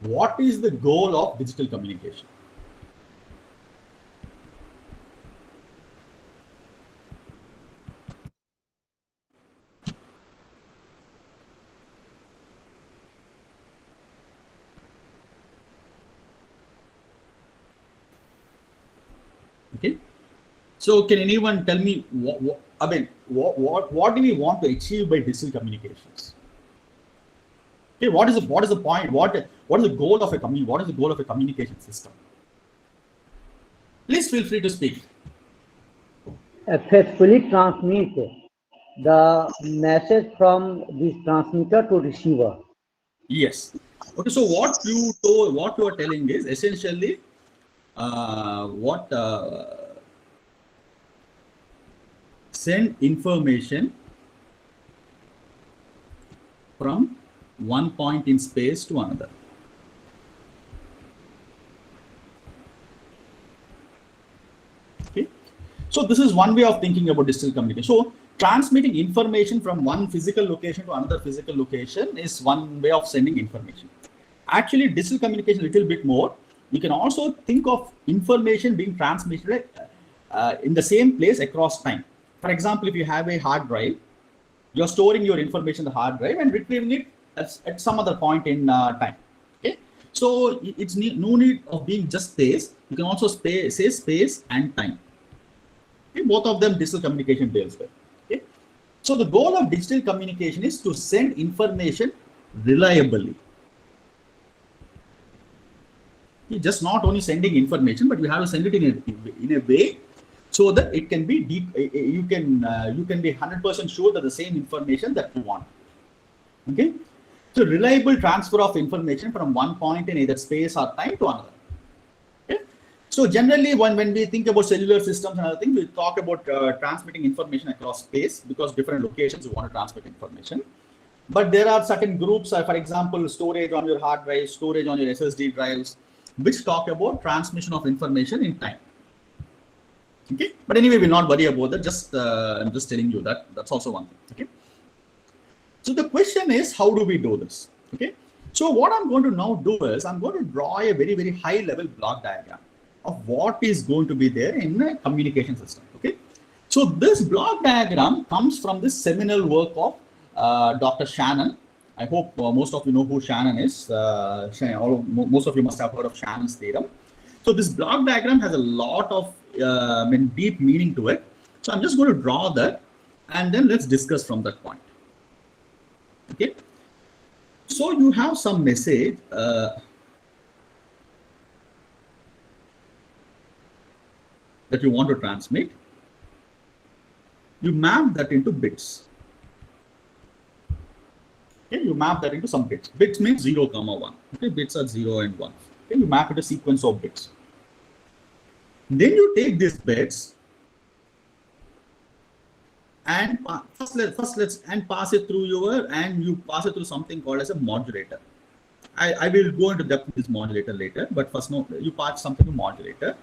what is the goal of digital communication? Okay. So can anyone tell me what do we want to achieve by digital communications? Okay, what is the point? What is the goal of a communication system? Please feel free to speak. Effectively transmit the message from this transmitter to receiver. Yes. Okay. So what you are telling is essentially send information from one point in space to another. Okay. So this is one way of thinking about digital communication. So transmitting information from one physical location to another physical location is one way of sending information. Actually, digital communication a little bit more. You can also think of information being transmitted in the same place across time. For example, if you have a hard drive, you're storing your information in the hard drive and retrieving it at some other point in time. Okay, so it's no need of being just space. You can also say space and time. Okay? Both of them digital communication deals with. Okay, so the goal of digital communication is to send information reliably. Just not only sending information, but you have to send it in a way so that it can be you can be 100% sure that the same information that you want. Okay, so reliable transfer of information from one point in either space or time to another. Okay, so generally when we think about cellular systems and other things, we talk about transmitting information across space because different locations you want to transmit information. But there are certain groups, for example, storage on your hard drive, storage on your SSD drives, which talk about transmission of information in time. Okay, but anyway, we'll not worry about that. I'm just telling you that's also one thing. Okay, so the question is, how do we do this? Okay, so what I'm going to now do is I'm going to draw a very, very high level block diagram of what is going to be there in a communication system. Okay, so this block diagram comes from this seminal work of Dr. Shannon. I hope most of you know who Shannon is. Most of you must have heard of Shannon's theorem. So this block diagram has a lot of deep meaning to it. So I'm just going to draw that and then let's discuss from that point. Okay. So you have some message that you want to transmit. You map that into bits. Okay, you map that into some bits. Bits means 0, 1. Okay, bits are 0 and 1. Okay, you map it a sequence of bits. Then you take these bits and let's pass it through you pass it through something called as a modulator. I will go into depth with this modulator later, but first you pass something to modulator.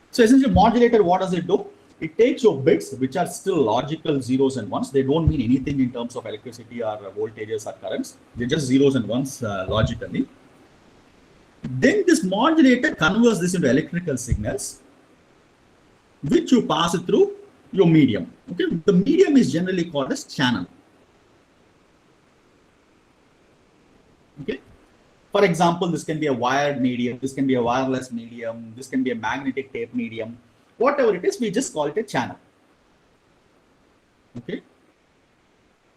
So essentially, modulator, what does it do? It takes your bits, which are still logical zeros and ones. They don't mean anything in terms of electricity or voltages or currents. They're just zeros and ones logically. Then this modulator converts this into electrical signals, which you pass it through your medium. Okay, the medium is generally called as channel. Okay, for example, this can be a wired medium, this can be a wireless medium, this can be a magnetic tape medium. Whatever it is, we just call it a channel. Okay.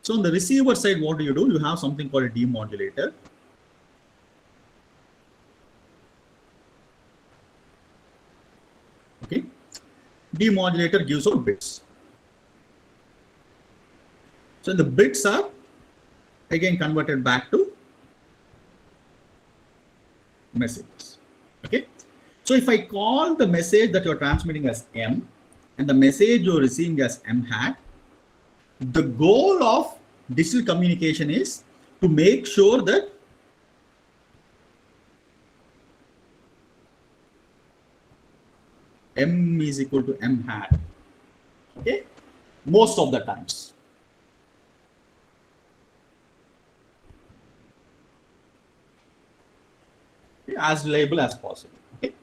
So on the receiver side, what do? You have something called a demodulator. Okay. Demodulator gives out bits. So the bits are again converted back to messages. Okay. So if I call the message that you're transmitting as M and the message you're receiving as M hat, the goal of digital communication is to make sure that M is equal to M hat. Okay, most of the times. okay, as reliable as possible. Okay.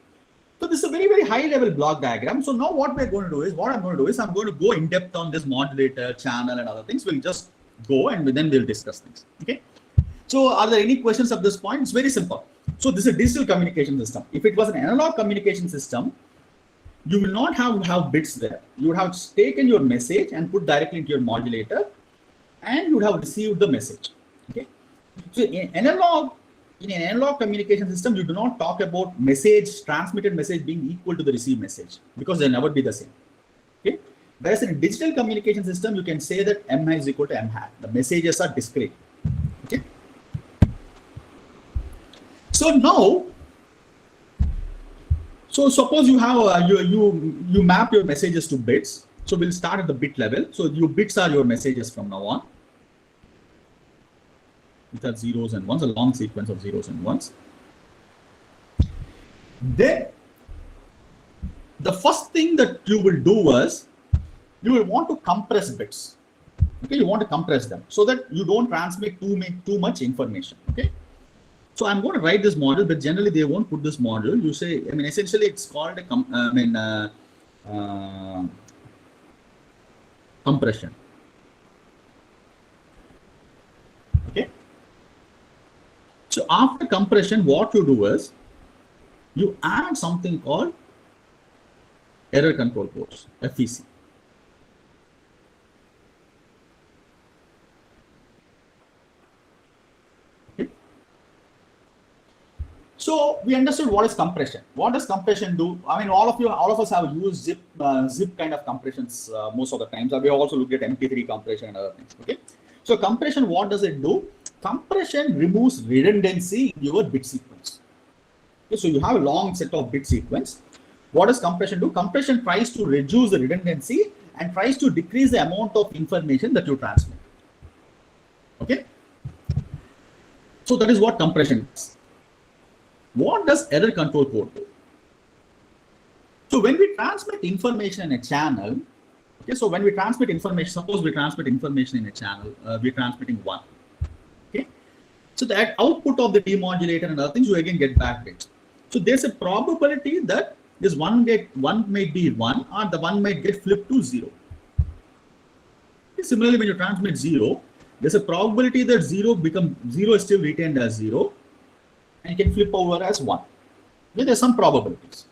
So this is a very, very high level block diagram. So now what I'm going to do is I'm going to go in depth on this modulator, channel and other things. We'll just go and then we'll discuss things. Okay. So are there any questions at this point? It's very simple. So this is a digital communication system. If it was an analog communication system, you will not have bits there. You would have taken your message and put directly into your modulator, and you would have received the message. Okay. So in an analog communication system, you do not talk about transmitted message being equal to the received message, because they'll never be the same. Okay. Whereas in a digital communication system, you can say that M is equal to M hat. The messages are discrete. Okay. So now, so suppose you have you map your messages to bits. So we'll start at the bit level. So your bits are your messages from now on. It has zeros and ones, a long sequence of zeros and ones. Then the first thing that you will do is you will want to compress bits. Okay, you want to compress them so that you don't transmit too much information. Okay. So I'm going to write this model, but generally they won't put this model. You say, I mean, essentially it's called a compression. Okay. So after compression, what you do is you add something called error control codes, FEC. So we understood what is compression. What does compression do? I mean, all of us have used zip kind of compressions most of the times. We also looked at MP3 compression and other things. Okay. So compression, what does it do? Compression removes redundancy in your bit sequence. Okay, so you have a long set of bit sequence. What does compression do? Compression tries to reduce the redundancy and tries to decrease the amount of information that you transmit. Okay. So that is what compression is. What does error control code do? So when we transmit information in a channel, okay, so when we transmit information, suppose we transmit information in a channel, we're transmitting 1. Okay, so that output of the demodulator and other things, you again get back bits. So there's a probability that this one might be 1, or the 1 might get flipped to 0. Okay, similarly, when you transmit 0, there's a probability that 0 is still retained as 0. And you can flip over as 1. Okay, there's some probabilities.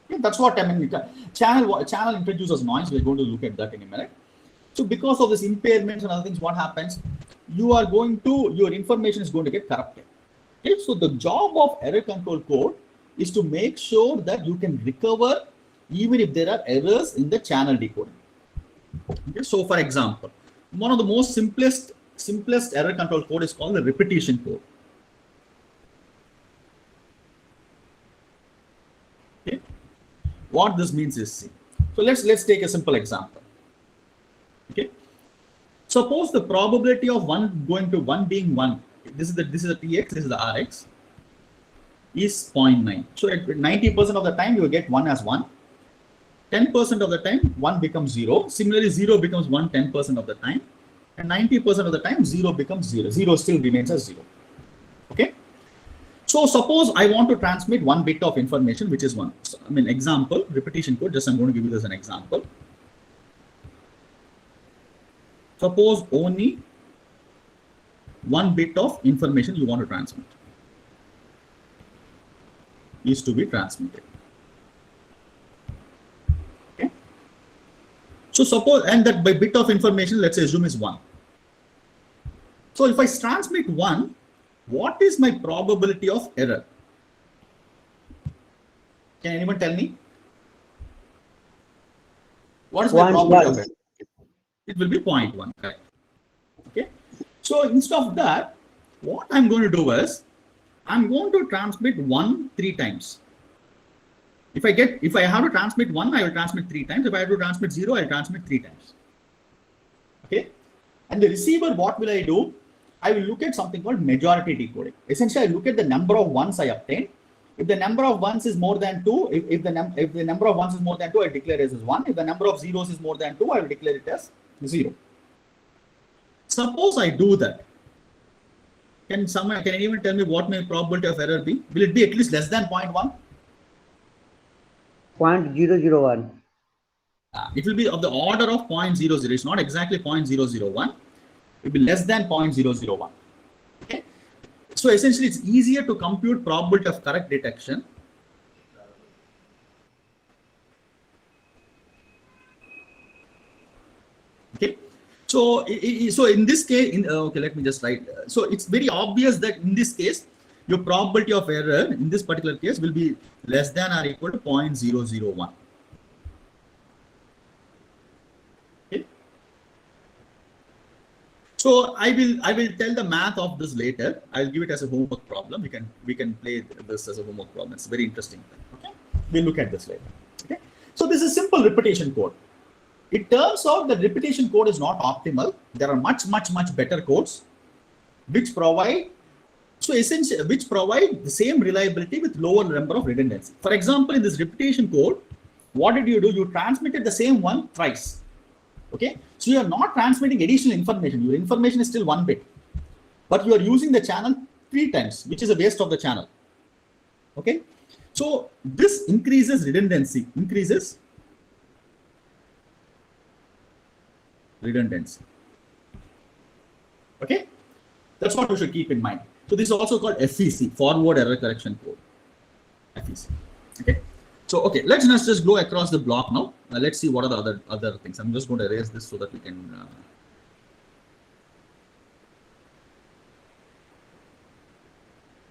Okay, that's what I mean. Channel introduces noise. We're going to look at that in a minute. So because of this impairments and other things, what happens? Your information is going to get corrupted. Okay, so the job of error control code is to make sure that you can recover even if there are errors in the channel decoding. Okay, so for example, one of the most simplest error control code is called the repetition code. Okay. What this means is, see. So let's take a simple example. Okay. Suppose the probability of 1 going to 1 being 1. This is the TX, this is the RX, is 0.9. So at 90% of the time you will get 1 as 1. 10% of the time 1 becomes 0. Similarly, 0 becomes 1 10% of the time. And 90% of the time 0 becomes 0. 0 still remains as 0. Okay. So suppose I want to transmit 1 bit of information, which is 1. So, I mean, example, repetition code, just I'm going to give you this an example. Suppose only 1 bit of information you want to transmit is to be transmitted. Okay. So suppose, and that by bit of information, let's assume is 1. So if I transmit 1, what is my probability of error? Can anyone tell me? What is my probability of error? It will be 0.1, correct? Okay. So instead of that, what I'm going to do is, I'm going to transmit 1 3 times. If I have to transmit 1, I will transmit 3 times. If I have to transmit 0, I'll transmit 3 times. Okay. And the receiver, what will I do? I will look at something called majority decoding. Essentially, I look at the number of ones I obtain. If the number of ones is more than 2, if the number of ones is more than 2, I declare it as 1. If the number of zeros is more than 2, I will declare it as 0. Suppose I do that. Can anyone tell me what may probability of error be? Will it be at least less than 0.1? 0.001. It will be of the order of 0.00. It's not exactly 0.001. It will be less than 0.001. Okay. So essentially, it's easier to compute probability of correct detection. Okay. So in this case, okay, let me just write. So it's very obvious that in this case, your probability of error in this particular case will be less than or equal to 0.001. Okay. So I will tell the math of this later. I'll give it as a homework problem. We can play this as a homework problem. It's very interesting. Okay. We'll look at this later. Okay. So this is simple repetition code. It turns out that repetition code is not optimal. There are much better codes which provide the same reliability with lower number of redundancy. For example, in this repetition code, what did you do? You transmitted the same one thrice. Okay, so you are not transmitting additional information. Your information is still 1 bit, but you are using the channel 3 times, which is a waste of the channel. Okay, so this increases redundancy. Okay, that's what you should keep in mind. So this is also called FEC, forward error correction code. FEC. Okay. So okay, let's just go across the block now. Let's see what are the other things. I'm just going to erase this so that we can.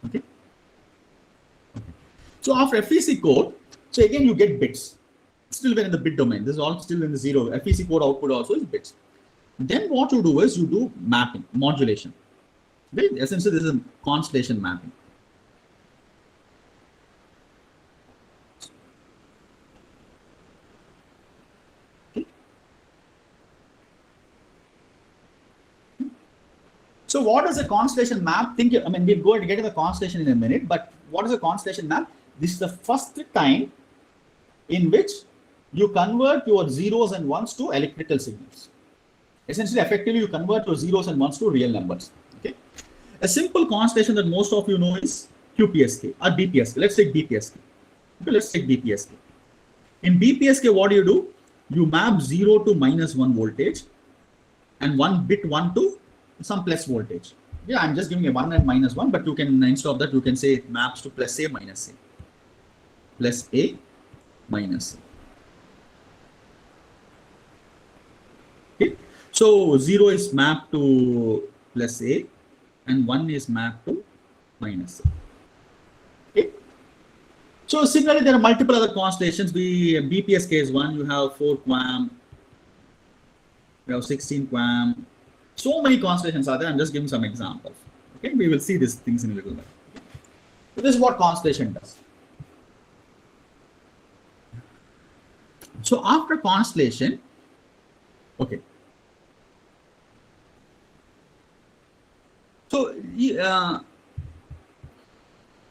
Okay. So after FEC code, so again you get bits. Still we're in the bit domain. This is all still in the 0. FEC code output also is bits. Then what you do is you do mapping, modulation. Right? Essentially, this is a constellation mapping. Okay. So what is a constellation map? We'll go and get to the constellation in a minute, but what is a constellation map? This is the first time in which you convert your zeros and ones to electrical signals. Essentially, effectively, you convert your zeros and ones to real numbers. Okay. A simple constellation that most of you know is QPSK or BPSK. Let's take BPSK. Okay, let's take BPSK. In BPSK, what do? You map 0 to -1 voltage and 1 bit 1 to some plus voltage. Yeah, I'm just giving a 1 and -1, but you can, instead of that, you can say it maps to plus A minus A. Plus A minus A. Okay. So 0 is mapped to plus A and 1 is mapped to minus A. Okay. So similarly, there are multiple other constellations. BPSK is one. You have 4 QAM. You have 16 QAM. So many constellations are there. I'm just giving some examples. Okay, we will see these things in a little bit. So this is what constellation does. So after constellation, okay. So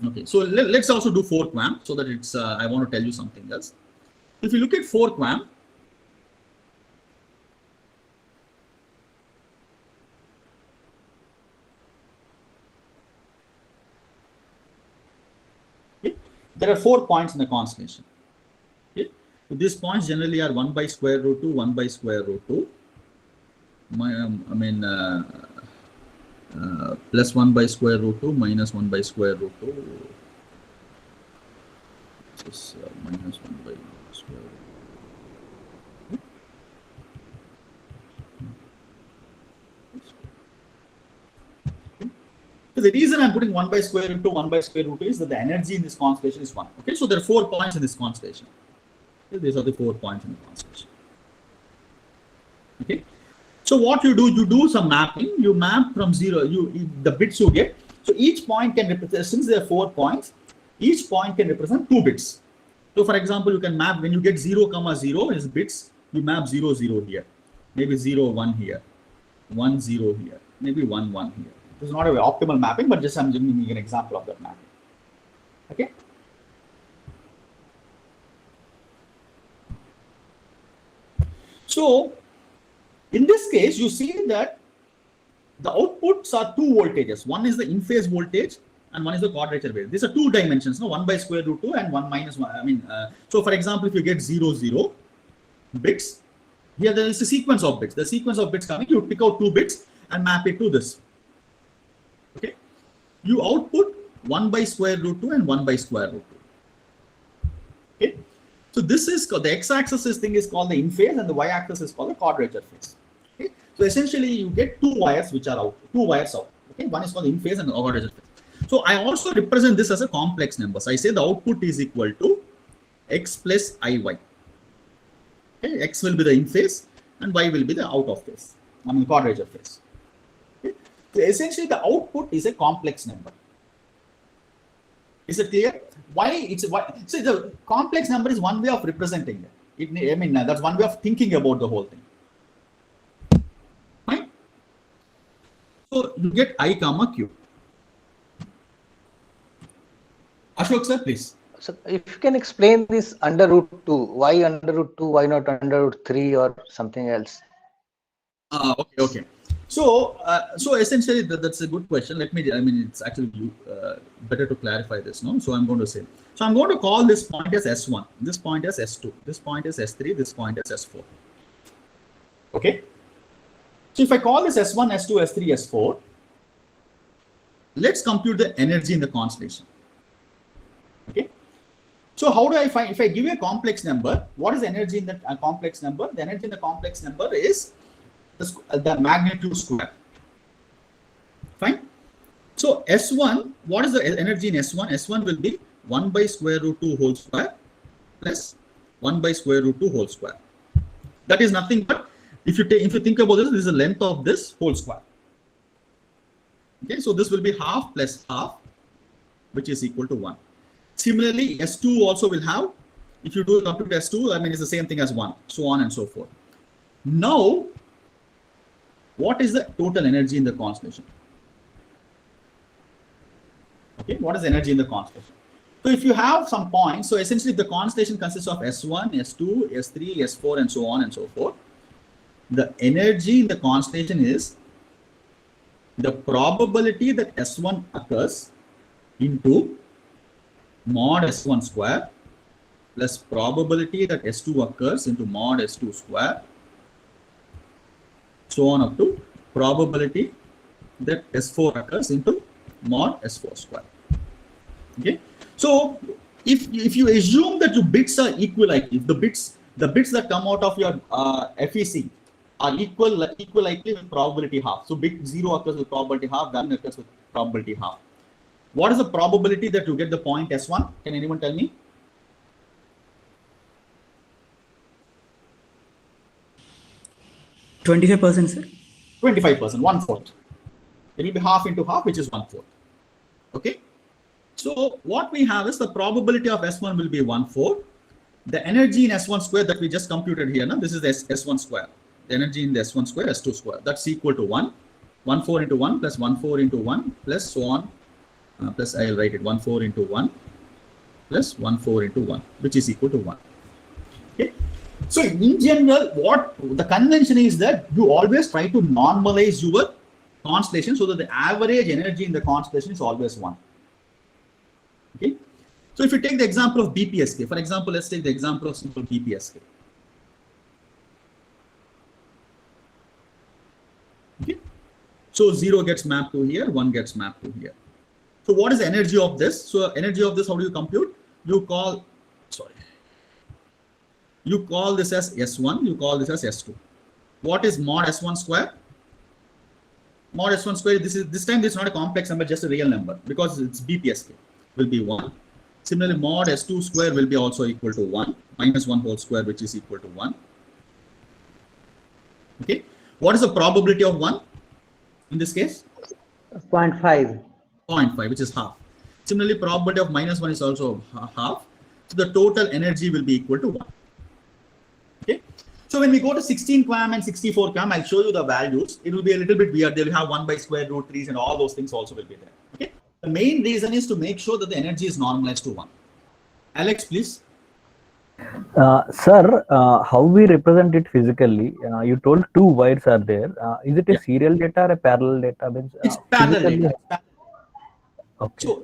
okay, so let's also do 4 QAM so that it's. I want to tell you something else. If you look at 4 QAM, okay, there are 4 points in the constellation. Okay, so these points generally are 1 by square root 2, 1 by square root 2. Plus 1 by square root 2 minus 1 by square root 2. This is minus 1 by square root 2. So the reason I'm putting 1 by square root 2, 1 by square root 2 is that the energy in this constellation is 1. Okay, so there are 4 points in this constellation. Okay, these are the 4 points in the constellation. Okay. So what you do some mapping. You map from 0. The bits you get. So each point can represent, since there are 4 points, each point can represent 2 bits. So for example, you can map when you get 0, 0 is bits. You map 0, 0 here, maybe 0, 1 here, 1, 0 here, maybe 1, 1 here. This is not an optimal mapping, but just I'm giving you an example of that mapping. Okay. So in this case, you see that the outputs are two voltages. One is the in-phase voltage and one is the quadrature wave. These are two dimensions, no? 1 by square root 2 and 1 minus 1. I mean, so for example, if you get 0, 0 bits, here there is a sequence of bits. The sequence of bits coming, you pick out 2 bits and map it to this. Okay. You output 1 by square root 2 and 1 by square root 2. Okay. So this is called, the x-axis thing is called the in-phase and the y-axis is called the quadrature phase. Okay. So essentially you get two wires which are out, two wires out. Okay. One is called the in-phase and the quadrature phase. So I also represent this as a complex number. So I say the output is equal to x plus iy. Okay. X will be the in-phase and y will be the out of phase. I mean quadrature phase. Okay. So essentially the output is a complex number. Is it clear? Why it's why? So the complex number is one way of representing it. I mean that's one way of thinking about the whole thing. Right? So you get I comma q. Ashok sir, please. So if you can explain this under root 2, why under root 2, why not under root 3 or something else? Okay. So essentially that's a good question. Let me, I mean, it's actually better to clarify this, no? So I'm going to say, so I'm going to call this point as S1, this point as S2, this point as S3, this point as S4. Okay. So if I call this S1, S2, S3, S4, let's compute the energy in the constellation. Okay. So how do I find, if I give you a complex number, what is energy in the complex number? The energy in the complex number is the magnitude square. Fine. So S1, what is the energy in S1? S1 will be 1 by square root 2 whole square plus 1 by square root 2 whole square. That is nothing but, if you think about this is the length of this whole square. Okay, so this will be half plus half, which is equal to 1. Similarly, S2 also will have, if you do compute S2, I mean, it's the same thing as 1, so on and so forth. Now, what is the total energy in the constellation? Okay, what is energy in the constellation? So if you have some points, so essentially the constellation consists of S1, S2, S3, S4, and so on and so forth. The energy in the constellation is the probability that S1 occurs into mod S1 square plus probability that S2 occurs into mod S2 square, so on up to probability that S4 occurs into mod S4 square. Okay. So if you assume that your bits are equilikely, if the bits that come out of your FEC are equilikely with probability half. So bit 0 occurs with probability half, 1 occurs with probability half. What is the probability that you get the point S1? Can anyone tell me? 25%, sir. 25%, 1/4. It will be half into half, which is 1/4. Okay. So what we have is the probability of S1 will be 1/4. The energy in S1 square that we just computed here, now this is the S1 square. The energy in the S1 square, S2 square, that's equal to 1. 1/4 into 1 plus 1/4 into 1 plus so on. Plus I'll write it 1/4 into 1 plus 1/4 into 1, which is equal to 1. Okay. So in general, what the convention is that you always try to normalize your constellation so that the average energy in the constellation is always 1. Okay. So if you take the example of BPSK, for example, let's take the example of simple BPSK. Okay. So 0 gets mapped to here, 1 gets mapped to here. So what is the energy of this? So energy of this, how do you compute? You call this as S1, you call this as S2. What is mod S1 square? Mod S1 square, this time this is not a complex number, just a real number because it's BPSK, will be 1. Similarly, mod S2 square will be also equal to 1, minus 1 whole square, which is equal to 1. Okay. What is the probability of 1 in this case? 0.5. 0.5, which is half. Similarly, probability of minus 1 is also half. So the total energy will be equal to 1. Okay. So when we go to 16 QAM and 64 QAM, I'll show you the values. It will be a little bit weird. They will have 1 by square root 3s and all those things also will be there. Okay. The main reason is to make sure that the energy is normalized to 1. Alex, please. Sir, how we represent it physically? You told two wires are there. Is it a Yeah. serial data or a parallel data? Means, It's parallel physically, data. okay. So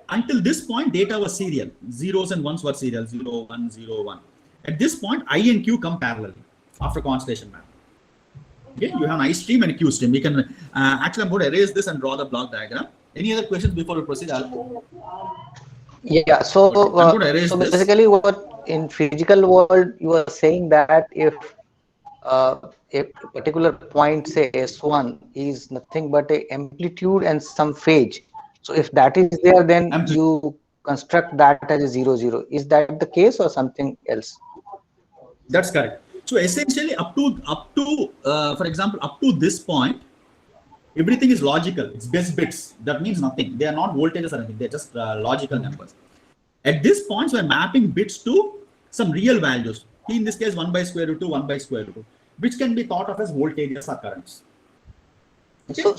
until this point, data was serial. Zeros and ones were serial. 0, 1, 0, 1. At this point, I and Q come parallel after constellation map. Okay, you have an I stream and a Q stream. We can actually, I'm going to erase this and draw the block diagram. Any other questions before we proceed? Yeah, so Okay, I'm going to erase so this. basically, what in physical world you are saying that if a particular point, say S1, is nothing but a amplitude and some phase. So if that is there, then you construct that as a 0, 0. Is that the case or something else? That's correct. So essentially, up to for example, up to this point, everything is logical. It's best bits. That means nothing. They are not voltages or anything. They're just logical numbers. At this point, we're mapping bits to some real values. In this case, 1 by square root 2, 1 by square root 2, which can be thought of as voltages or currents. Okay? So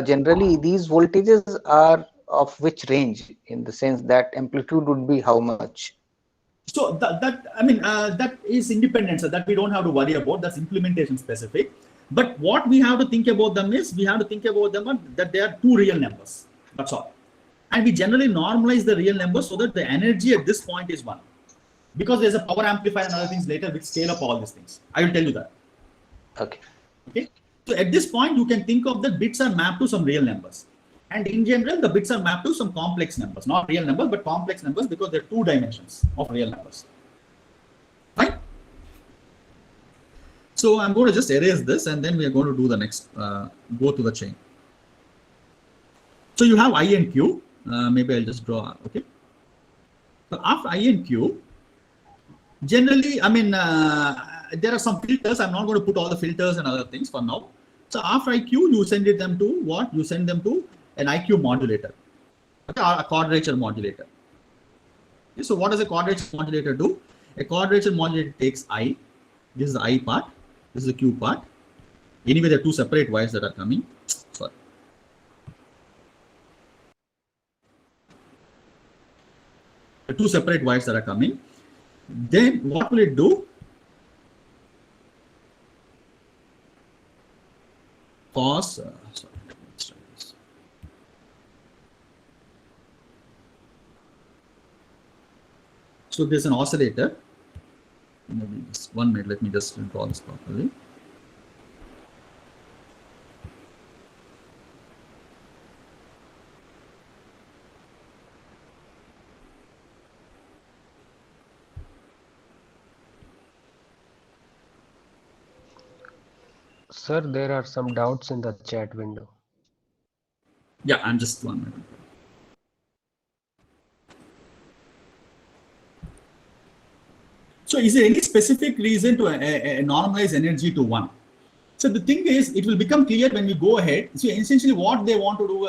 generally, these voltages are of which range, in the sense that amplitude would be how much? So that is independent, so that we don't have to worry about. That's implementation specific. But what we have to think about them is that they are two real numbers. That's all. And we generally normalize the real numbers so that the energy at this point is 1. Because there's a power amplifier and other things later which scale up all these things. I will tell you that. Okay. Okay. So at this point, you can think of the bits are mapped to some real numbers. And in general, the bits are mapped to some complex numbers, not real numbers, but complex numbers, because they're 2 dimensions of real numbers. Fine. So I'm going to just erase this, and then we are going to do the next, go to the chain. So you have I and Q. Maybe I'll just draw, okay. So after I and Q, generally, there are some filters. I'm not going to put all the filters and other things for now. So after IQ, you send them to what? You send them to an IQ modulator, okay, or a quadrature modulator. Okay, so what does a quadrature modulator do? A quadrature modulator takes I. This is the I part. This is the Q part. Anyway, there are 2 separate wires that are coming. Sorry. The 2 separate wires that are coming. Then what will it do? Sorry. So there's an oscillator. Maybe just 1 minute. Let me just draw this properly. Sir, there are some doubts in the chat window. Yeah, I'm just 1 minute. So is there any specific reason to normalize energy to 1? So the thing is, it will become clear when we go ahead. So essentially what they want to do,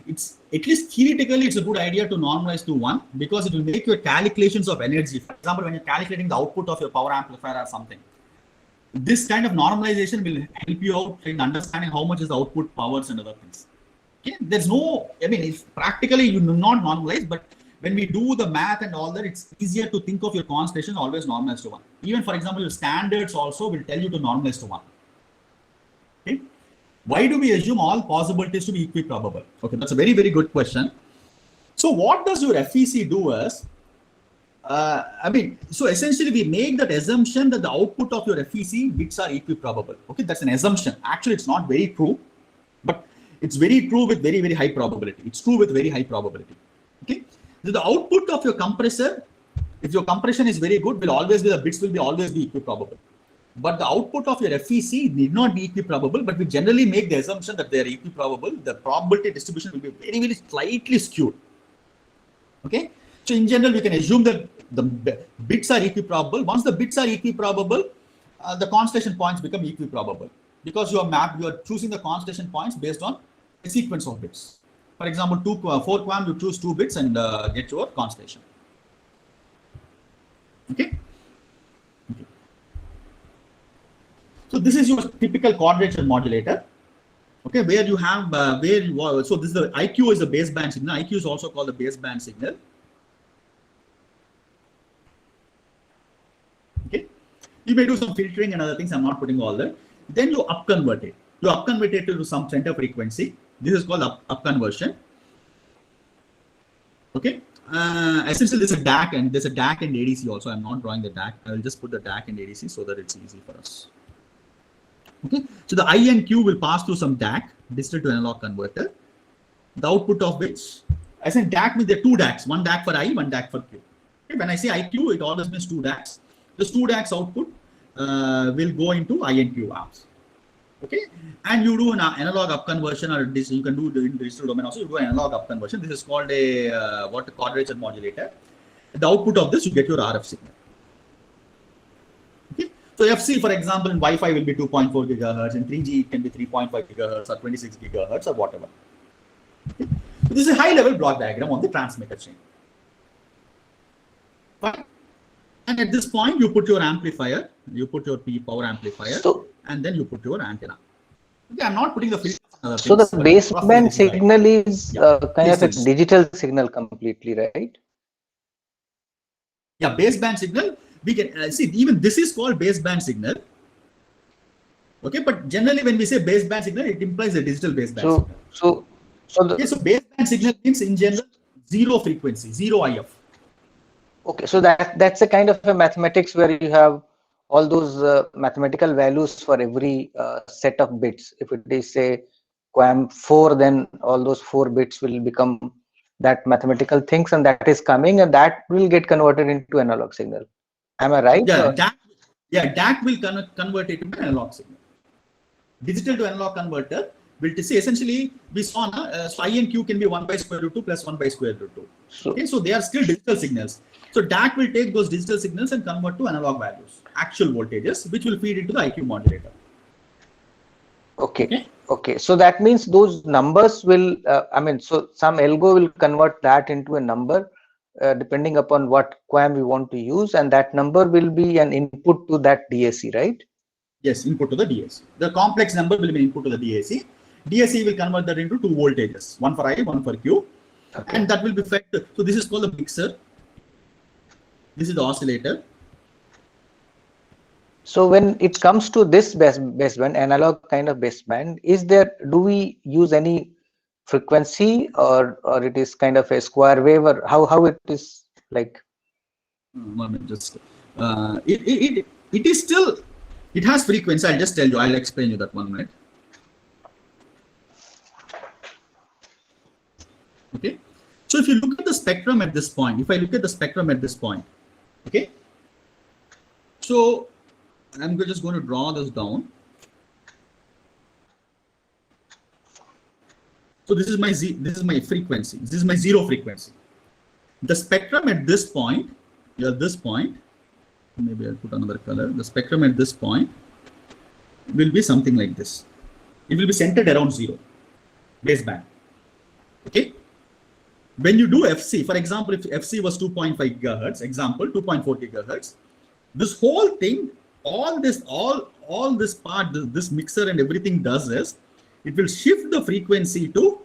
it's at least theoretically, it's a good idea to normalize to 1, because it will make your calculations of energy. For example, when you're calculating the output of your power amplifier or something, this kind of normalization will help you out in understanding how much is the output powers and other things. Okay, there's no, it's practically you do not normalize, but when we do the math and all that, it's easier to think of your constellations always normalized to 1. Even for example, your standards also will tell you to normalize to 1. Okay, why do we assume all possibilities to be equiprobable? Okay, that's a very, very good question. So what does your FEC do is, so essentially we make that assumption that the output of your FEC bits are equiprobable. Okay, that's an assumption. Actually, it's not very true, but it's very true with very, very high probability. It's true with very high probability. Okay, so the output of your compressor, if your compression is very good, will always be, the bits will be always be equiprobable. But the output of your FEC need not be equiprobable, but we generally make the assumption that they are equiprobable. The probability distribution will be very, very slightly skewed. Okay, so in general, we can assume that the bits are equiprobable. Once the bits are equiprobable, the constellation points become equiprobable, because you are choosing the constellation points based on a sequence of bits. For example, 4 QAM, you choose 2 bits and get your constellation. Okay. So this is your typical quadrature modulator. Okay, where you have so this is the IQ is the baseband signal. IQ is also called the baseband signal. You may do some filtering and other things. I'm not putting all that. Then you upconvert it. You upconvert it to some center frequency. This is called upconversion. Okay. Essentially, there's a DAC and ADC also. I'm not drawing the DAC. I will just put the DAC and ADC so that it's easy for us. Okay. So the I and Q will pass through some DAC, digital to analog converter. The output of which, I said DAC means there are two DACs, one DAC for I, one DAC for Q. Okay. When I say IQ, it always means two DACs. This two DACs output will go into I and Q apps. Okay, and you do an analog upconversion, or this you can do in digital domain also. You do an analog upconversion. This is called a quadrature modulator. The output of this, you get your RF signal. Okay, so FC, for example, in Wi-Fi will be 2.4 gigahertz, and 3G it can be 3.5 gigahertz or 26 gigahertz or whatever. Okay. So this is a high-level block diagram on the transmitter chain. Fine. And at this point, you put your amplifier, you put your power amplifier, and then you put your antenna. Okay, I'm not putting the filters. So the baseband signal is kind of a digital signal completely, right? Yeah, baseband signal. We can see even this is called baseband signal. Okay, but generally when we say baseband signal, it implies a digital baseband signal. So baseband signal means in general zero frequency, zero IF. Okay, so that's a kind of a mathematics where you have all those mathematical values for every set of bits. If it is say QAM 4, then all those 4 bits will become that mathematical things, and that is coming, and that will get converted into analog signal. Am I right? Yeah, DAC will convert it into analog signal. Digital to analog converter will say essentially we saw so I and Q can be 1 by square root 2 plus 1 by square root 2. Okay, so they are still digital signals. So DAC will take those digital signals and convert to analog values, actual voltages, which will feed into the IQ modulator. Okay. So that means those numbers will, so some algo will convert that into a number depending upon what QAM we want to use, and that number will be an input to that DAC, right? Yes, input to the DAC. The complex number will be input to the DAC. DAC will convert that into 2 voltages, one for I, one for Q, and that will be fed. So this is called the mixer. This is the oscillator. So when it comes to this baseband, analog kind of baseband, do we use any frequency or it is kind of a square wave, or how it is like? It is still, it has frequency. I'll just tell you. I'll explain you that 1 minute. Okay. So if you look at the spectrum at this point, okay. So I'm just going to draw this down. So this is my frequency. This is my zero frequency. The spectrum at this point, maybe I'll put another color. The spectrum at this point will be something like this. It will be centered around 0, baseband. Okay. When you do FC, for example, if FC was 2.5 gigahertz, example 2.4 gigahertz, this whole thing, all this part, this mixer and everything does is, it will shift the frequency to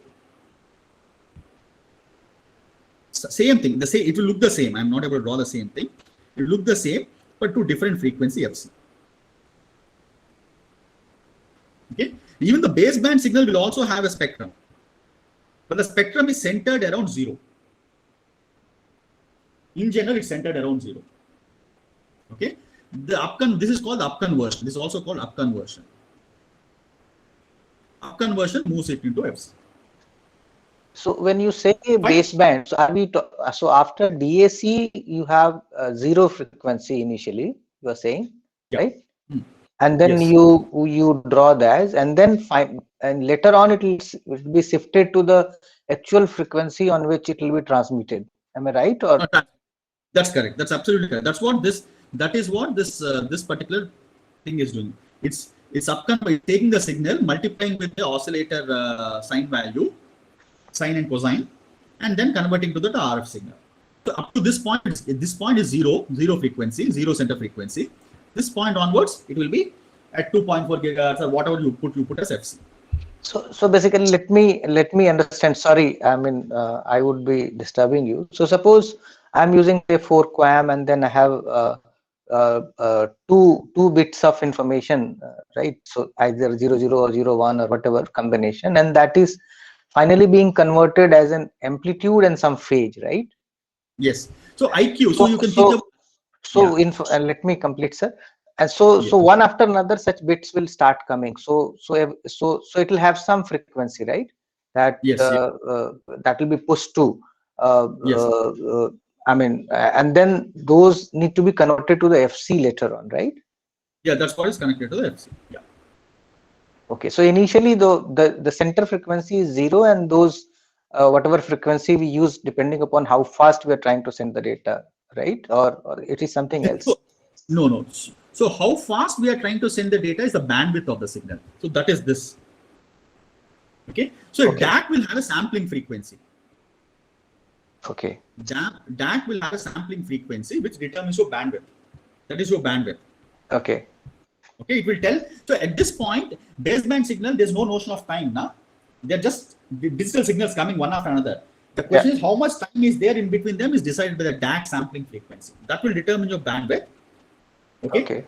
same thing. It will look the same. I'm not able to draw the same thing. It will look the same, but to different frequency FC. Okay. Even the baseband signal will also have a spectrum. But the spectrum is centered around 0. In general, it's centered around 0. Okay. This is called the upconversion. This is also called upconversion. Upconversion moves it into FC. So when you say baseband, so after DAC you have 0 frequency initially, you are saying, right? And then you draw that, and then and later on it will be shifted to the actual frequency on which it will be transmitted. Am I right? Or that's correct. That's absolutely correct. That is what this particular thing is doing. It's taking the signal, multiplying with the oscillator sine value, sine and cosine, and then converting to the RF signal. So up to this point is zero frequency, 0 center frequency. This point onwards, it will be at 2.4 gigahertz or whatever you put as FC. So basically, let me understand. Sorry, I would be disturbing you. So suppose I'm using a 4 QAM, and then I have two bits of information, right? So either 00 or 01 or whatever combination, and that is finally being converted as an amplitude and some phase, right? Yes. So IQ. So you can think of. So Yeah. let me complete, sir. And so Yeah. one after another, such bits will start coming. So it will have some frequency, right? That Yes. that will be pushed to. Yes. I mean, and then those need to be converted to the FC later on, right? Yeah, that's what is connected to the FC. Yeah. Okay. So initially, the center frequency is 0, and those whatever frequency we use depending upon how fast we are trying to send the data, right? Or it is something else. So, no. So how fast we are trying to send the data is the bandwidth of the signal. So that is this. Okay. So Okay. DAC will have a sampling frequency. Okay. DAC will have a sampling frequency which determines your bandwidth. That is your bandwidth. Okay. Okay, it will tell. So at this point, baseband signal, there's no notion of time now. They're just digital signals coming one after another. The question is how much time is there in between them is decided by the DAC sampling frequency. That will determine your bandwidth. Okay.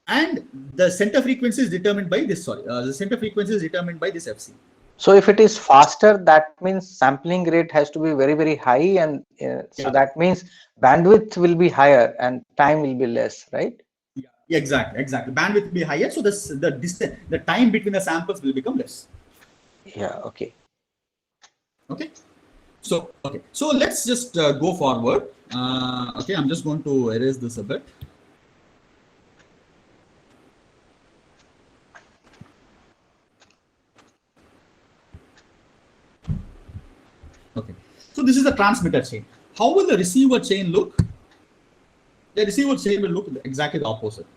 And the center frequency is determined by this. The center frequency is determined by this FC. So if it is faster, that means sampling rate has to be very, very high, and so that means bandwidth will be higher and time will be less, right? Yeah, exactly. Bandwidth will be higher, so the distance, the time between the samples will become less. Yeah. Okay. So let's just go forward. Okay, I'm just going to erase this a bit. Okay, so this is the transmitter chain. How will the receiver chain look? The receiver chain will look exactly the opposite.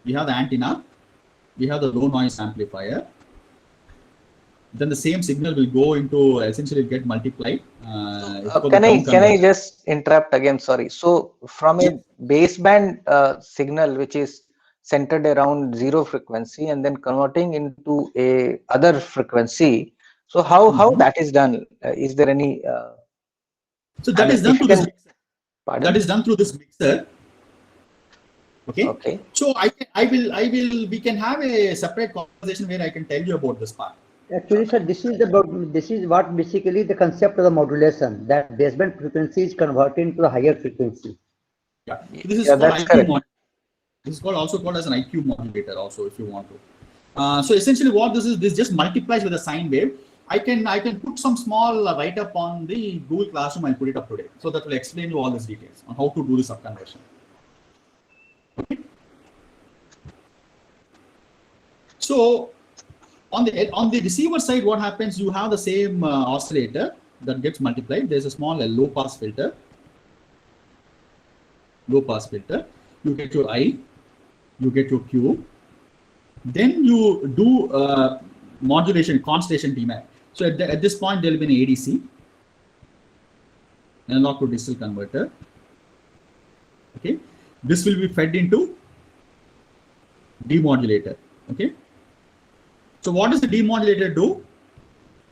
We have the antenna, we have the low noise amplifier. Then the same signal will go into essentially get multiplied. Can I just interrupt again? Sorry. So from a baseband signal which is centered around 0 frequency and then converting into a other frequency. So how that is done? Is there any? So that is done through this mixer. Pardon? That is done through this mixer. Okay. Okay. So we can have a separate conversation where I can tell you about this part. Actually, sir, this is what basically the concept of the modulation, that baseband frequency is converted to a higher frequency. Yeah. So this is called IQ modulator. This is also called as an IQ modulator also, if you want to. So essentially what this just multiplies with a sine wave. I can put some small write-up on the Google Classroom and put it up today. So that will explain you all these details on how to do this subconversion. Okay. So on the receiver side, what happens? You have the same oscillator that gets multiplied. There's a small low pass filter. You get your I, you get your Q. Then you do modulation, constellation DMAC. So at this point, there will be an ADC, analog to digital converter. Okay, this will be fed into demodulator. Okay, so what does the demodulator do?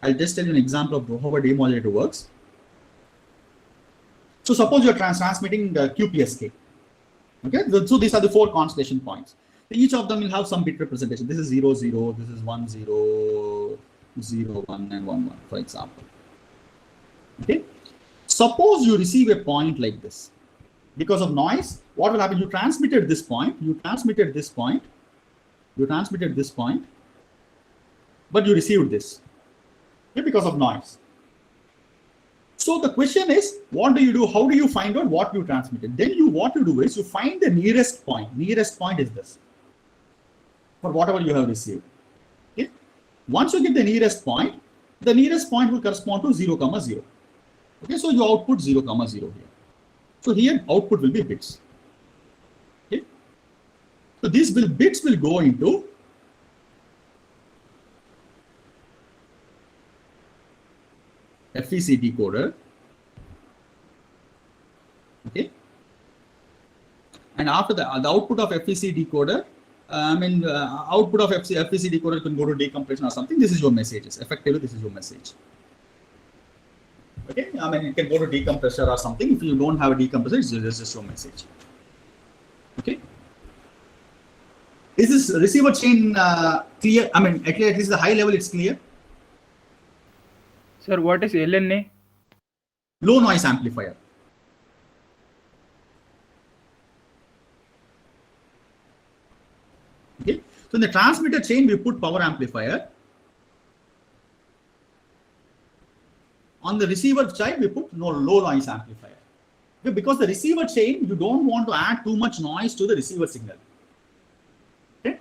I'll just tell you an example of how a demodulator works. So suppose you're transmitting the QPSK. Okay, so these are the 4 constellation points. Each of them will have some bit representation. This is 0, 0, this is 1, 0, 0, 1, and 1, 1, for example. Okay. Suppose you receive a point like this. Because of noise, what will happen? You transmitted this point, but you received this. Okay, because of noise. So the question is, what do you do? How do you find out what you transmitted? Then what you do is you find the nearest point. Nearest point is this. For whatever you have received. Okay? Once you get the nearest point will correspond to 0, 0. Okay, so you output 0, 0 here. So here output will be bits. Okay? So these bits will go into FEC decoder. Okay? And after the output of FEC decoder, output of FEC decoder can go to decompression or something. This is your messages. Effectively, this is your message. Okay, it can go to decompressor or something. If you don't have a decompressor, it's just your message. Okay. Is this receiver chain clear? I mean, at least the high level, it's clear. Sir, what is LNA? Low noise amplifier. Okay. So in the transmitter chain, we put power amplifier. On the receiver side, we put low noise amplifier. Okay, because the receiver chain, you don't want to add too much noise to the receiver signal. Okay.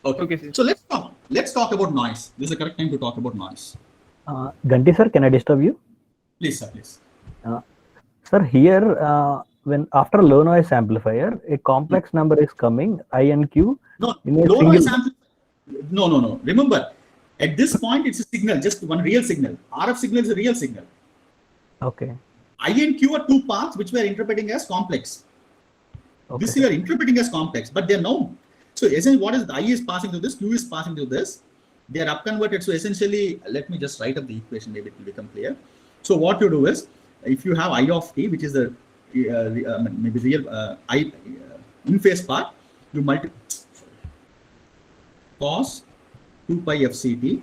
Okay. Sir. So let's talk about noise. This is the correct time to talk about noise. Ganti sir, can I disturb you? Please, sir, please. Sir, here when after low noise amplifier, a complex number is coming, I and Q. No, in a low noise single. amplifier. No. Remember, at this point, it's a signal, just one real signal. RF signal is a real signal. Okay. I and Q are two parts which we are interpreting as complex. Okay. This we are interpreting as complex, but they're known. So essentially, what is the I is passing through this, Q is passing through this. They are upconverted. So essentially, let me just write up the equation, maybe it will become clear. So what you do is, if you have I of t, which is the maybe real I in phase part, you multiply cos 2 pi fct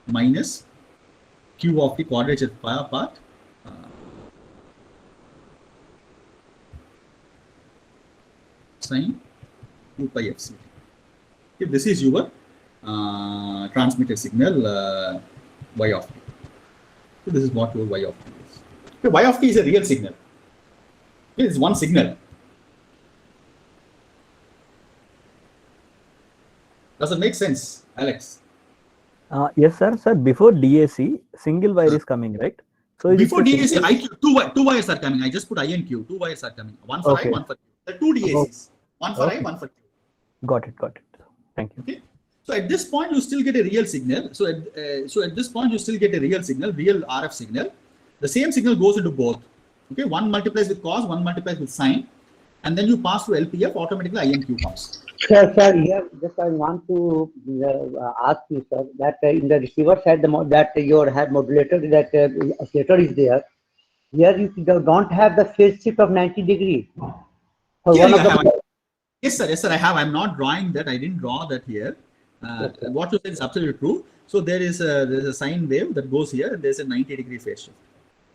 minus Q of the quadrature part. Sine 2 pi fct. Okay, this is your transmitted signal y of t. So this is what your y of t is. Okay, y of t is a real signal. Okay, it's one signal. Does it make sense, Alex? Yes, sir. Sir, before DAC, single wire is coming, right? So Before DAC, two wires are coming. I just put I and Q. Two wires are coming. One for I, one for Q. There are two DACs. One for I, one for Q. Got it. Thank you. Okay. So at this point, you still get a real signal. So at this point, you still get a real signal, real RF signal. The same signal goes into both. Okay, one multiplies with cos, one multiplies with sine, and then you pass through LPF. Automatically, I and Q comes. Sir, here just I want to ask you, sir, that in the receiver side, that your head modulator, that oscillator is there. Here you don't have the phase shift of 90 degrees. Yes, sir. I have. I'm not drawing that. I didn't draw that here. Okay. What you said is absolutely true. So there's a sine wave that goes here, and there's a 90-degree phase shift.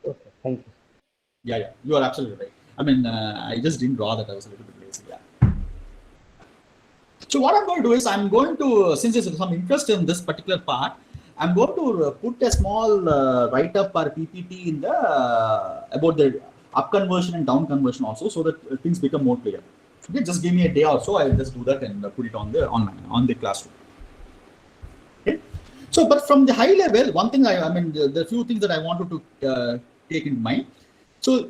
Okay, thank you. Yeah, you are absolutely right. I mean, I just didn't draw that. I was a little bit lazy. Yeah. So what I'm going to do is I'm going to, since there's some interest in this particular part, I'm going to put a small write-up or PPT in the about the up conversion and down conversion also, so that things become more clear. Okay, just give me a day or so. I'll just do that and put it on the classroom. Okay. So, but from the high level, one thing the few things that I wanted to take in mind. So,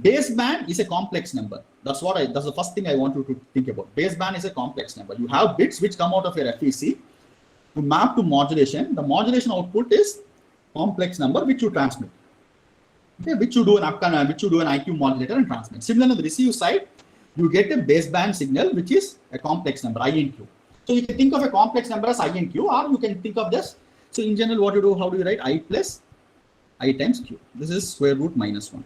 baseband is a complex number. That's the first thing I want you to think about. Baseband is a complex number. You have bits which come out of your FEC. You map to modulation. The modulation output is complex number which you transmit. Okay, which you do an IQ modulator and transmit. Similarly, on the receive side, you get a baseband signal which is a complex number, I and Q. So you can think of a complex number as I and Q, or you can think of this. So in general, what you do, how do you write I plus I times Q? This is square root minus 1.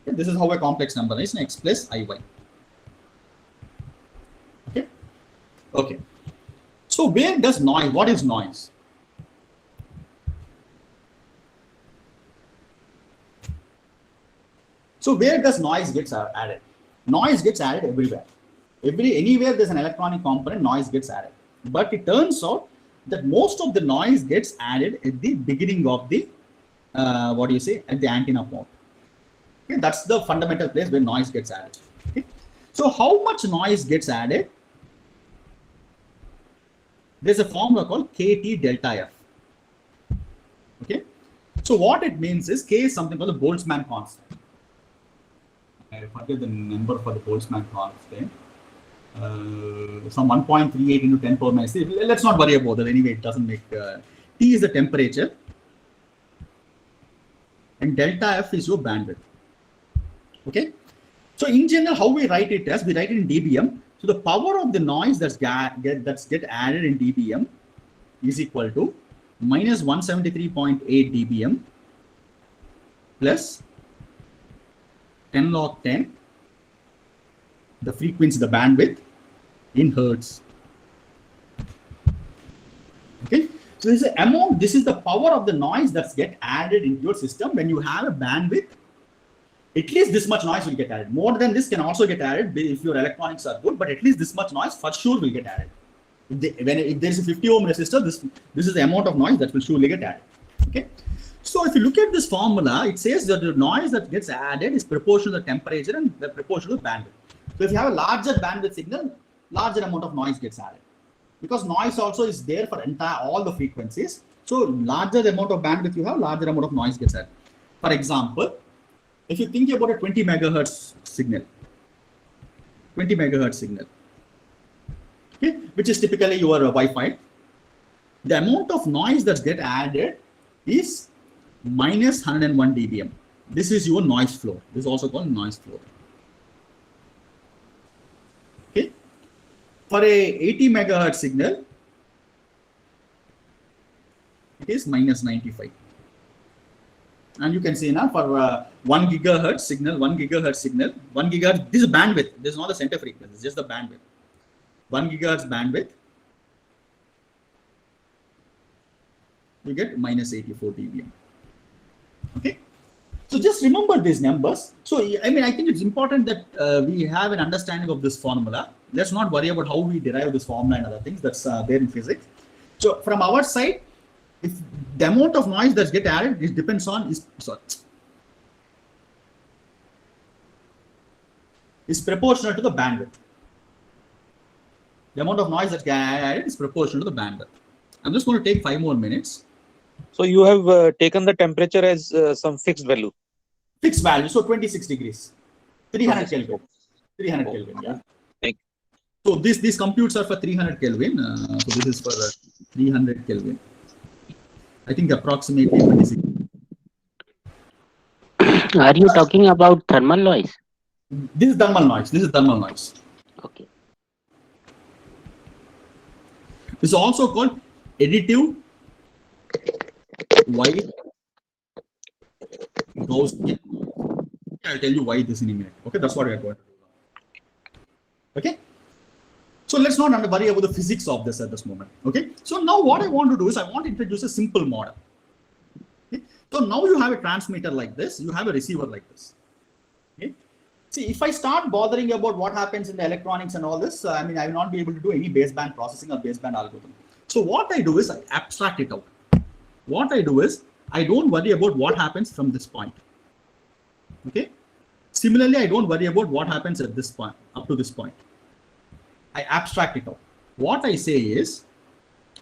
Okay, this is how a complex number is, x plus IY. Okay. So where does noise, what is noise? So where does noise gets added? Noise gets added everywhere. Anywhere there's an electronic component, noise gets added. But it turns out that most of the noise gets added at the beginning of the, at the antenna port. Okay, that's the fundamental place where noise gets added. Okay. So how much noise gets added? There's a formula called KT delta F. Okay. So what it means is K is something called the Boltzmann constant. I forget the number for the Boltzmann constant. Some 1.38 into 10 power minus 3. Let's not worry about that. Anyway, it doesn't make. T is the temperature, and delta F is your bandwidth. Okay. So in general, how we write it as, we write it in dBm. So the power of the noise get added in dBm is equal to minus 173.8 dBm plus 10 log 10 the frequency, the bandwidth in hertz. Okay, so this is the amount, this is the power of the noise that's get added into your system when you have a bandwidth. At least this much noise will get added. More than this can also get added if your electronics are good, but at least this much noise for sure will get added. If there is a 50 ohm resistor, this is the amount of noise that will surely get added. Okay, so if you look at this formula, it says that the noise that gets added is proportional to the temperature and the proportional to the bandwidth. So if you have a larger bandwidth signal, larger amount of noise gets added, because noise also is there for all the frequencies. So larger the amount of bandwidth you have, larger amount of noise gets added. For example, if you think about a 20 megahertz signal, 20 megahertz signal, okay, which is typically your Wi-Fi, the amount of noise that gets added is minus 101 dBm. This is your noise floor. This is also called noise floor. Okay, for a 80 megahertz signal, it is minus 95. And you can see now for 1 gigahertz signal, 1 gigahertz, this is bandwidth. This is not the center frequency, it's just the bandwidth. 1 gigahertz bandwidth, you get minus 84 dBm. Okay, so just remember these numbers. So I mean, I think it's important that we have an understanding of this formula. Let's not worry about how we derive this formula and other things that's there in physics. So from our side, if the amount of noise that get added, it depends on is proportional to the bandwidth. The amount of noise that get added is proportional to the bandwidth. I'm just going to take 5 more minutes. So you have taken the temperature as some fixed value. Fixed value, so 26 degrees, 300 Kelvin. 300 Kelvin, yeah. Thank you. So these computes are for 300 Kelvin. So this is for 300 Kelvin. I think approximately 26. Are you talking about thermal noise? This is thermal noise. This is thermal noise. Okay. This is also called additive white Gaussian. I'll tell you why this in a minute. Okay, that's what we are going to do now. Okay. So let's not worry about the physics of this at this moment. Okay. So now what I want to do is I want to introduce a simple model. Okay? So now you have a transmitter like this, you have a receiver like this. Okay. See, if I start bothering about what happens in the electronics and all this, I mean, I will not be able to do any baseband processing or baseband algorithm. So what I do is I abstract it out. What I do is I don't worry about what happens from this point. Okay. Similarly, I don't worry about what happens at this point, up to this point. I abstract it out. What I say is,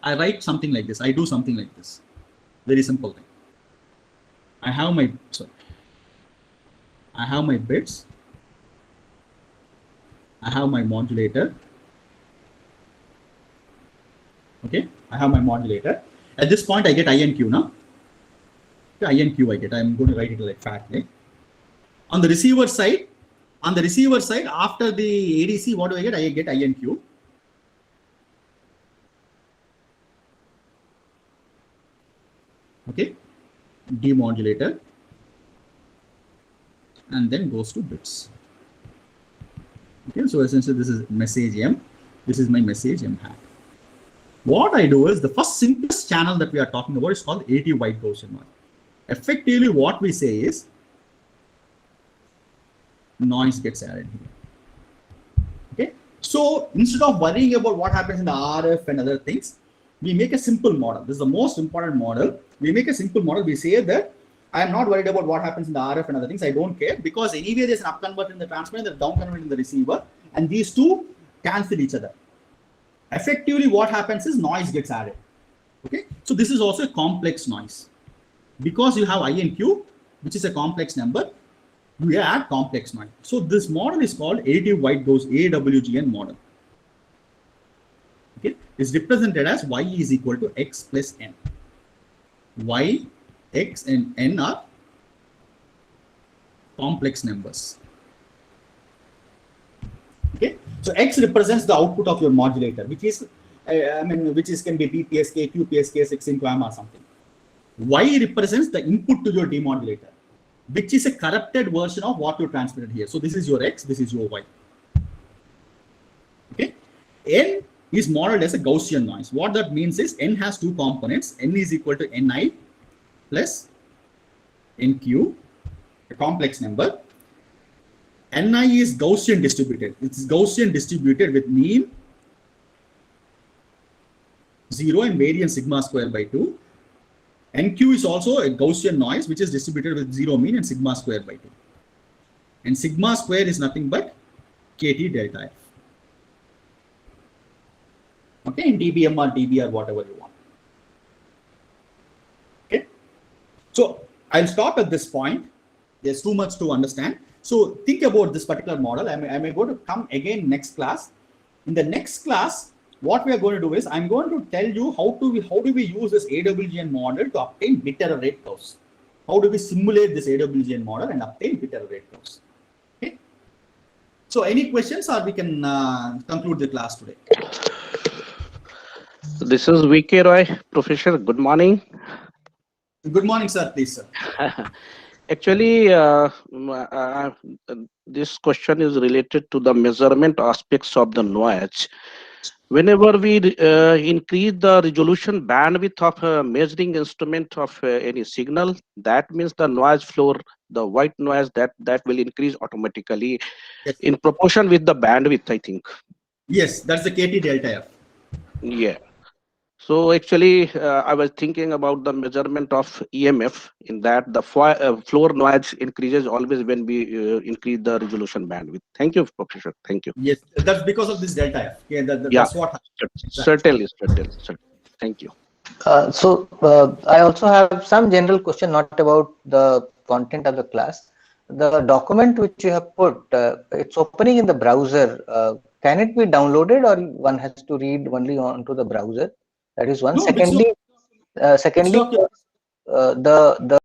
I write something like this. I do something like this. Very simple thing. I have my bits. I have my modulator. Okay, I have my modulator. At this point, I get INQ now. The INQ I get. I'm going to write it like fat. Okay? On the receiver side, after the ADC, what do I get? I get INQ. Okay, demodulator, and then goes to bits. Okay, so essentially this is message M. This is my message M hat. What I do is the first simplest channel that we are talking about is called 80 white Gaussian noise. Effectively, what we say is noise gets added here. Okay, so instead of worrying about what happens in the RF and other things, we make a simple model. This is the most important model. We make a simple model. We say that I am not worried about what happens in the RF and other things. I don't care, because anyway there's an up converter in the transmitter, there's a down converter in the receiver, and these two cancel each other. Effectively, what happens is noise gets added. Okay, so this is also a complex noise. Because you have INQ, which is a complex number, you add complex noise. So this model is called additive white Gaussian AWGN model. Okay, it's represented as Y is equal to X plus N. Y, X, and N are complex numbers. Okay, so X represents the output of your modulator, which is, can be BPSK, QPSK, 6 into M or something. Y represents the input to your demodulator, which is a corrupted version of what you transmitted here. So this is your X, this is your Y. N is modeled as a Gaussian noise. What that means is N has two components. N is equal to Ni plus NQ, a complex number. Ni is Gaussian distributed. It's Gaussian distributed with mean 0 and variance sigma square by 2. NQ is also a Gaussian noise which is distributed with 0 mean and sigma square by 2. And sigma square is nothing but KT delta F. Okay, in dBm or dB or whatever you want. Okay, so I'll stop at this point. There's too much to understand. So think about this particular model. I may go to come again next class. In the next class, what we are going to do is I'm going to tell you how do we use this AWGN model to obtain bit error rate curves. How do we simulate this AWGN model and obtain bit error rate curves? Okay. So any questions, or we can conclude the class today. This is VK Roy, Professor. Good morning. Good morning, sir. Please, sir. Actually, this question is related to the measurement aspects of the noise. Whenever we increase the resolution bandwidth of a measuring instrument of any signal, that means the noise floor, the white noise, that will increase automatically in proportion with the bandwidth, I think. Yes, that's the KT delta F. Yeah. So actually, I was thinking about the measurement of EMF, in that the floor noise increases always when we increase the resolution bandwidth. Thank you, Professor. Thank you. Yes, that's because of this delta F. Yeah, Yeah. that's what happens. Certainly. Thank you. I also have some general question, not about the content of the class. The document which you have put, it's opening in the browser. Can it be downloaded, or one has to read only onto the browser? That is one. No, Secondly, the